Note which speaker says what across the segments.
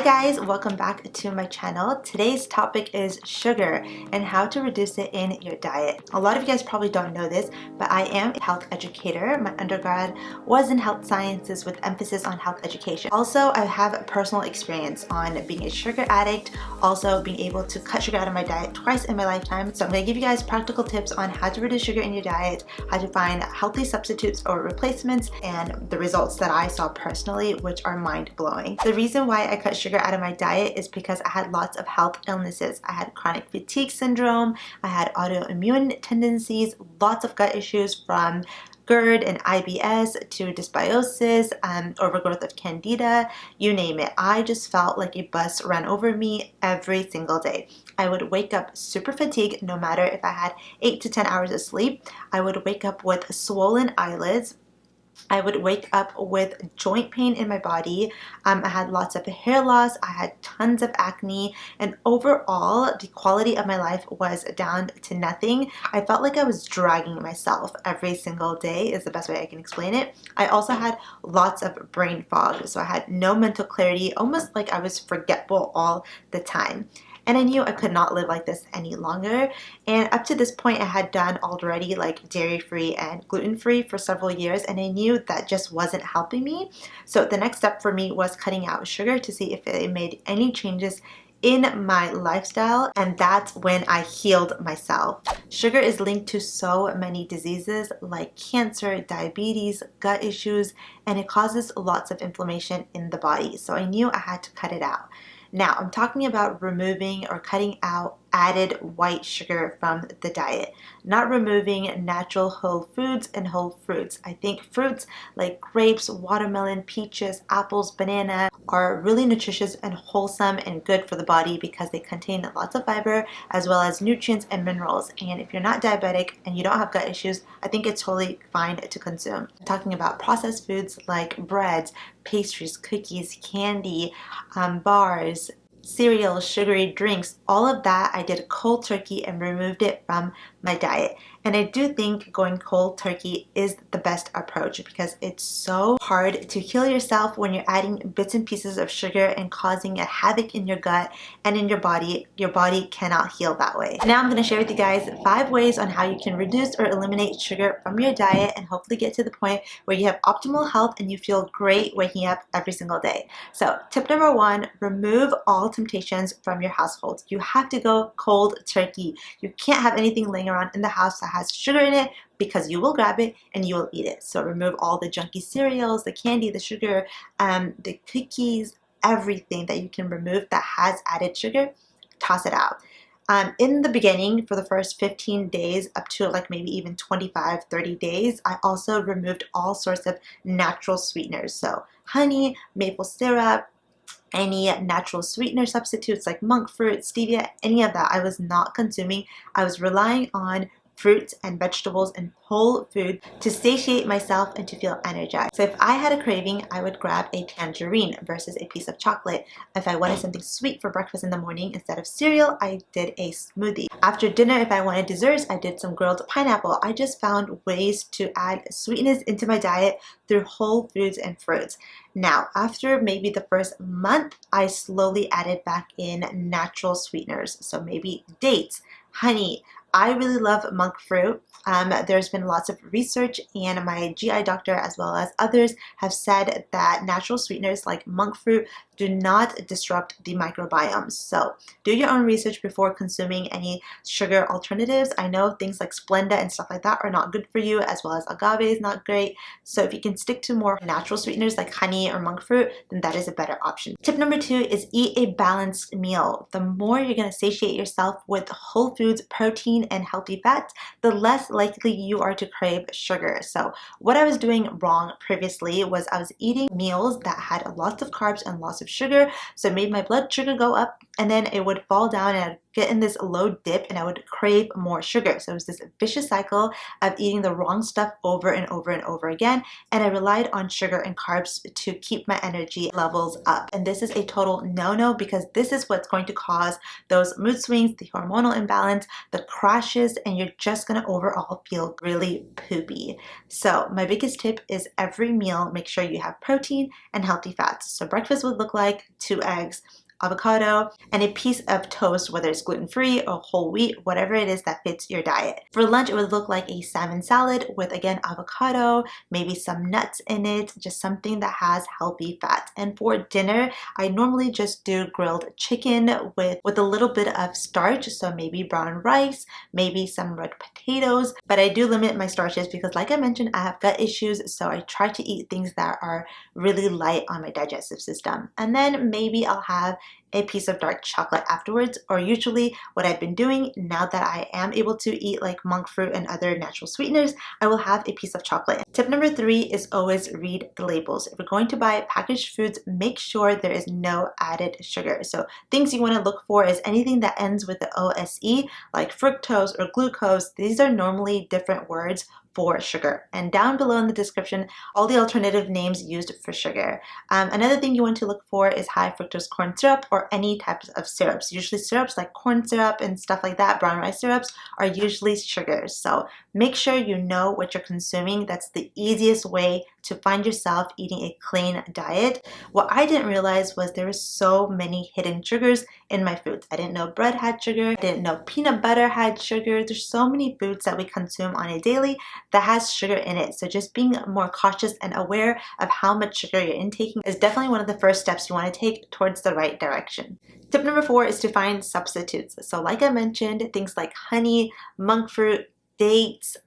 Speaker 1: Hi guys, welcome back to my channel. Today's topic is sugar and how to reduce it in your diet. A lot of you guys probably don't know this, but I am a health educator. My undergrad was in health sciences with emphasis on health education. Also, I have personal experience on being a sugar addict, also being able to cut sugar out of my diet twice in my lifetime. So I'm going to give you guys practical tips on how to reduce sugar in your diet, how to find healthy substitutes or replacements, and the results that I saw personally, which are mind-blowing. The reason why I cut sugar out of my diet is because I had lots of health illnesses. I had chronic fatigue syndrome, I had autoimmune tendencies, lots of gut issues from GERD and IBS to dysbiosis, overgrowth of candida, you name it. I just felt like a bus ran over me every single day. I would wake up super fatigued no matter if I had 8 to 10 hours of sleep. I would wake up with swollen eyelids. I would wake up with joint pain in my body. I had lots of hair loss. I had tons of acne, and overall the quality of my life was down to nothing. I felt like I was dragging myself every single day is the best way I can explain it. I also had lots of brain fog, so I had no mental clarity, almost like I was forgetful all the time. And I knew I could not live like this any longer. And up to this point, I had done already like dairy-free and gluten-free for several years, and I knew that just wasn't helping me. So the next step for me was cutting out sugar to see if it made any changes in my lifestyle, and that's when I healed myself. Sugar is linked to so many diseases like cancer, diabetes, gut issues, and it causes lots of inflammation in the body. So I knew I had to cut it out. Now, I'm talking about removing or cutting out added white sugar from the diet, not removing natural whole foods and whole fruits. I think fruits like grapes, watermelon, peaches, apples, banana are really nutritious and wholesome and good for the body because they contain lots of fiber as well as nutrients and minerals. And if you're not diabetic and you don't have gut issues, I think it's totally fine to consume. I'm talking about processed foods like breads, pastries, cookies, candy, bars, cereal, sugary drinks, all of that I did cold turkey and removed it from my diet. And I do think going cold turkey is the best approach because it's so hard to heal yourself when you're adding bits and pieces of sugar and causing a havoc in your gut and in your body. Your body cannot heal that way. Now I'm going to share with you guys 5 ways on how you can reduce or eliminate sugar from your diet and hopefully get to the point where you have optimal health and you feel great waking up every single day. So tip number 1, remove all temptations from your household. You have to go cold turkey. You can't have anything laying around in the house that has sugar in it because you will grab it and you will eat it. So remove all the junky cereals, the candy, the sugar, the cookies, everything that you can remove that has added sugar, toss it out. In the beginning, for the first 15 days up to like maybe even 25, 30 days, I also removed all sorts of natural sweeteners. So honey, maple syrup, any natural sweetener substitutes like monk fruit, stevia, any of that I was not consuming. I was relying on fruits and vegetables and whole food to satiate myself and to feel energized. So if I had a craving, I would grab a tangerine versus a piece of chocolate. If I wanted something sweet for breakfast in the morning, instead of cereal, I did a smoothie. After dinner, if I wanted desserts, I did some grilled pineapple. I just found ways to add sweetness into my diet through whole foods and fruits. Now, after maybe the first month, I slowly added back in natural sweeteners. So maybe dates, honey. I really love monk fruit. There's been lots of research, and my GI doctor as well as others have said that natural sweeteners like monk fruit do not disrupt the microbiome. So do your own research before consuming any sugar alternatives. I know things like Splenda and stuff like that are not good for you, as well as agave is not great. So if you can stick to more natural sweeteners like honey or monk fruit, then that is a better option. Tip number 2 is eat a balanced meal. The more you're going to satiate yourself with whole foods, protein, and healthy fats, the less likely you are to crave sugar. So what I was doing wrong previously was I was eating meals that had lots of carbs and lots of sugar, so it made my blood sugar go up, and then it would fall down and I'd get in this low dip and I would crave more sugar. So it was this vicious cycle of eating the wrong stuff over and over and over again, and I relied on sugar and carbs to keep my energy levels up. And this is a total no-no, because this is what's going to cause those mood swings, the hormonal imbalance, the crashes, and you're just gonna overall feel really poopy. So my biggest tip is every meal, make sure you have protein and healthy fats. So breakfast would look like 2 eggs, avocado, and a piece of toast, whether it's gluten-free or whole wheat, whatever it is that fits your diet. For lunch, it would look like a salmon salad with, again, avocado, maybe some nuts in it, just something that has healthy fats. And for dinner, I normally just do grilled chicken with a little bit of starch, so maybe brown rice, maybe some red potatoes, but I do limit my starches because, like I mentioned, I have gut issues, so I try to eat things that are really light on my digestive system. And then maybe I'll have a piece of dark chocolate afterwards, or usually what I've been doing now that I am able to eat like monk fruit and other natural sweeteners, I will have a piece of chocolate. Tip number 3 is always read the labels. If you're going to buy packaged foods, make sure there is no added sugar. So things you want to look for is anything that ends with the OSE, like fructose or glucose. These are normally different words for sugar. And down below in the description, all the alternative names used for sugar. Another thing you want to look for is high fructose corn syrup or any types of syrups. Usually syrups like corn syrup and stuff like that, brown rice syrups, are usually sugars. So make sure you know what you're consuming. That's the easiest way to find yourself eating a clean diet. What I didn't realize was there were so many hidden sugars in my foods. I didn't know bread had sugar. I didn't know peanut butter had sugar. There's so many foods that we consume on a daily that has sugar in it. So just being more cautious and aware of how much sugar you're intaking is definitely one of the first steps you want to take towards the right direction. Tip number 4 is to find substitutes. So like I mentioned, things like honey, monk fruit, dates,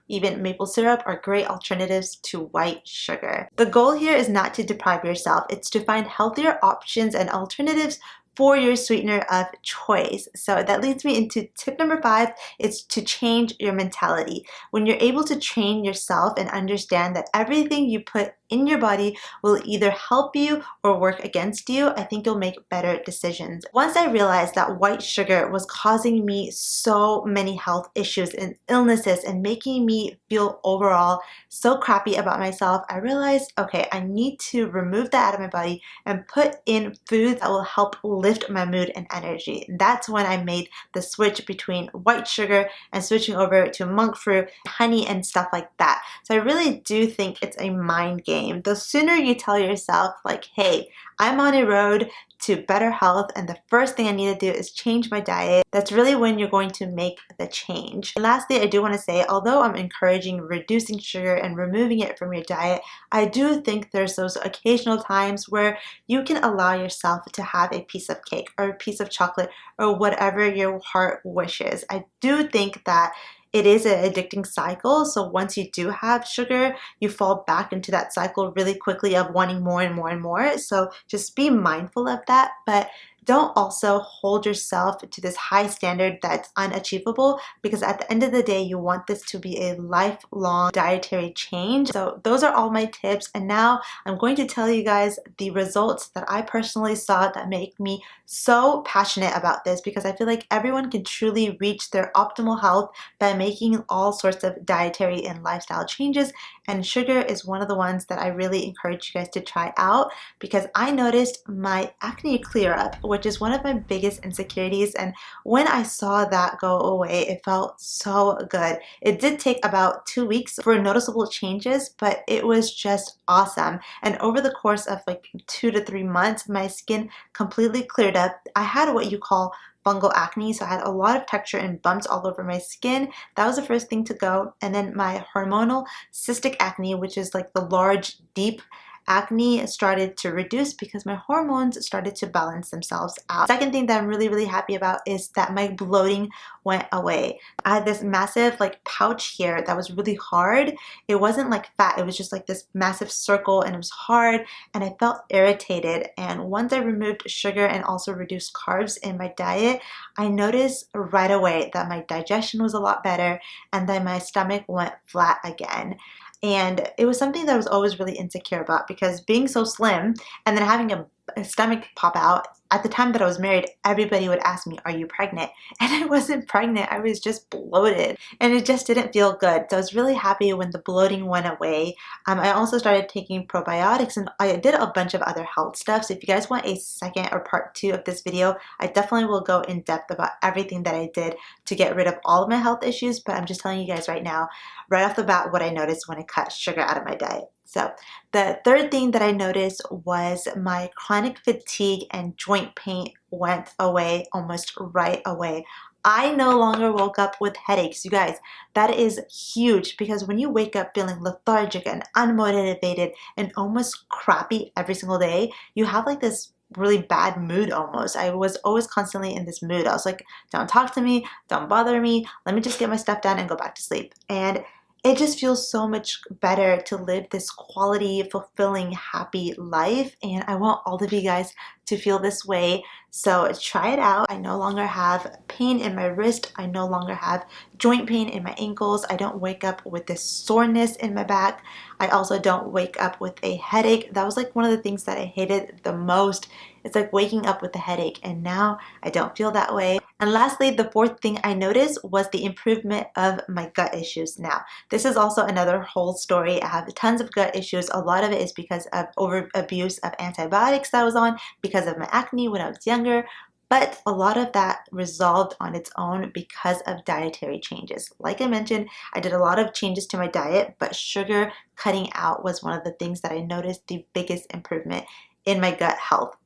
Speaker 1: even maple syrup are great alternatives to white sugar. The goal here is not to deprive yourself, it's to find healthier options and alternatives for your sweetener of choice. So that leads me into tip number 5, is to change your mentality. When you're able to train yourself and understand that everything you put in your body will either help you or work against you, I think you'll make better decisions. Once I realized that white sugar was causing me so many health issues and illnesses and making me feel overall so crappy about myself, I realized, okay, I need to remove that out of my body and put in foods that will help lift my mood and energy. That's when I made the switch between white sugar and switching over to monk fruit, honey, and stuff like that. So I really do think it's a mind game. The sooner you tell yourself like, hey, I'm on a road to better health and the first thing I need to do is change my diet, that's really when you're going to make the change. And lastly, I do want to say, although I'm encouraging reducing sugar and removing it from your diet, I do think there's those occasional times where you can allow yourself to have a piece of cake or a piece of chocolate or whatever your heart wishes. I do think that it is an addicting cycle, so once you do have sugar, you fall back into that cycle really quickly of wanting more and more and more. So just be mindful of that, but don't also hold yourself to this high standard that's unachievable, because at the end of the day, you want this to be a lifelong dietary change. So those are all my tips, and now I'm going to tell you guys the results that I personally saw that make me so passionate about this, because I feel like everyone can truly reach their optimal health by making all sorts of dietary and lifestyle changes, and sugar is one of the ones that I really encourage you guys to try out, because I noticed my acne clear up, which is one of my biggest insecurities, and when I saw that go away, it felt so good. It did take about 2 weeks for noticeable changes, but it was just awesome. And over the course of like 2 to 3 months, my skin completely cleared up. I had what you call fungal acne, so I had a lot of texture and bumps all over my skin. That was the first thing to go. And then my hormonal cystic acne, which is like the large, deep acne, started to reduce because my hormones started to balance themselves out. Second thing that I'm really happy about is that my bloating went away. I had this massive like pouch here that was really hard. It wasn't like fat, it was just like this massive circle, and it was hard and I felt irritated. And once I removed sugar and also reduced carbs in my diet, I noticed right away that my digestion was a lot better and then my stomach went flat again. And it was something that I was always really insecure about, because being so slim and then having a stomach pop out. At the time that I was married, everybody would ask me, are you pregnant? And I wasn't pregnant. I was just bloated and it just didn't feel good. So I was really happy when the bloating went away. I also started taking probiotics and I did a bunch of other health stuff. So if you guys want a second or part 2 of this video, I definitely will go in depth about everything that I did to get rid of all of my health issues. But I'm just telling you guys right now, right off the bat, what I noticed when I cut sugar out of my diet. So the third thing that I noticed was my chronic fatigue and joint pain went away almost right away. I no longer woke up with headaches. You guys, that is huge because when you wake up feeling lethargic and unmotivated and almost crappy every single day, you have like this really bad mood almost. I was always constantly in this mood. I was like, don't talk to me, don't bother me, let me just get my stuff done and go back to sleep. And it just feels so much better to live this quality, fulfilling, happy life. And I want all of you guys to feel this way. So try it out. I no longer have pain in my wrist. I no longer have joint pain in my ankles. I don't wake up with this soreness in my back. I also don't wake up with a headache. That was like one of the things that I hated the most. It's like waking up with a headache, and now I don't feel that way. And lastly, the fourth thing I noticed was the improvement of my gut issues. Now, this is also another whole story. I have tons of gut issues. A lot of it is because of over abuse of antibiotics that I was on, because of my acne when I was younger. But a lot of that resolved on its own because of dietary changes. Like I mentioned, I did a lot of changes to my diet, but sugar cutting out was one of the things that I noticed the biggest improvement in my gut health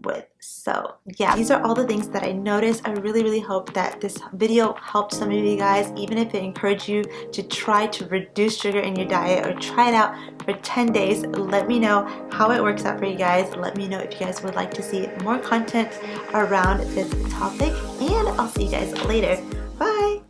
Speaker 1: with. So yeah, these are all the things that I noticed. I really hope that this video helped some of you guys, even if it encouraged you to try to reduce sugar in your diet or try it out for 10 days. Let me know how it works out for you guys. Let me know if you guys would like to see more content around this topic, and I'll see you guys later. Bye!